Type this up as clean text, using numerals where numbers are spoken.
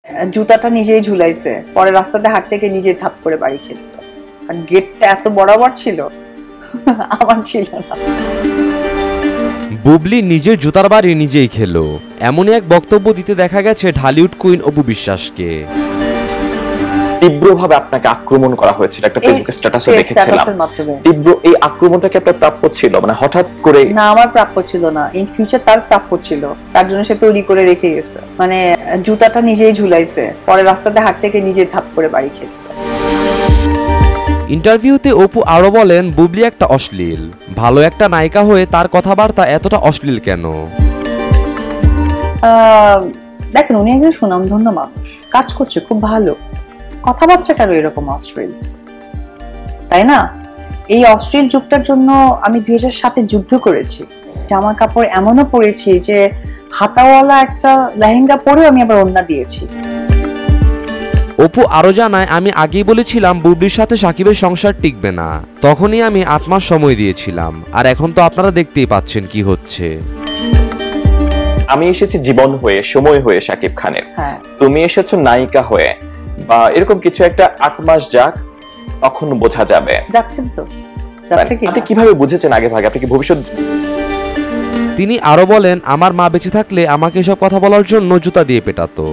জুতাটা নিজেই ঝুলাইছে, পরে রাস্তাতে হাঁটতে গিয়ে নিজেই থাপ করে বাড়ি খেয়েছে। কারণ গেটটা এত বরাবর ছিল, আমার ছিল না। বুবলি নিজের জুতার বাড়ি নিজেই খেলো, এমনই এক বক্তব্য দিতে দেখা গেছে ঢালিউড কুইন অপু বিশ্বাসকে। তীব্রভাবে আপনাকে আক্রমণ করা হয়েছিল, একটা ফেসবুক স্ট্যাটাসে দেখেছিলাম। তীব্র এই আক্রমণটা কি আপনার প্রাপ্য ছিল? মানে হঠাৎ করে? না, আমার প্রাপ্য ছিল না। ইন ফিউচার তার প্রাপ্য ছিল, তার জন্য সে তৈরি করে রেখে গেছে। মানে জুতাটা নিজেই ঝুলাইছে, পরে রাস্তাতে হাঁটতে গিয়ে নিজেই থাপ করে বাড়ি খেয়েছে। ইন্টারভিউতে অপু আরো বলেন, বুবলি একটা অশ্লীল। ভালো একটা নায়িকা হয়ে তার কথাবার্তা এতটা অশ্লীল কেন? দেখেন, উনি একজন সুনামধন্য মানুষ, কাজ করছে খুব ভালো, কথাবার্তাটারও এরকম অশ্লীল, তাই না? এই অশ্লীল যুগটার জন্য আমি 2007-এ যুদ্ধ করেছি। জামা কাপড় এমনও পরেছি যে হাতাওয়ালা একটা লেহেঙ্গা পরেও আমি আবার ওড়না দিয়েছি। অপু আরো জানায়, আমি আগেই বলেছিলাম বুবলির সাথে সাকিবের সংসার টিকবে না, তখনই আমি 8 মাস সময় দিয়েছিলাম, আর এখন তো আপনারা দেখতেই পাচ্ছেন কি হচ্ছে। আমি এসেছি জীবন হয়ে, সময় হয়ে শাকিব খানের, তুমি এসেছো নায়িকা হয়ে, বা এরকম কিছু একটা। 8 মাস যাক, তখন বোঝা যাবে। যাচ্ছেন তো, যাচ্ছে কি? আপনি কিভাবে বুঝেছেন আগে ভাগে? আপনি কি ভবিষ্যৎ? তিনি আরো বলেন, আমার মা বেঁচে থাকলে আমাকে এসব কথা বলার জন্য জুতা দিয়ে পেটাতো।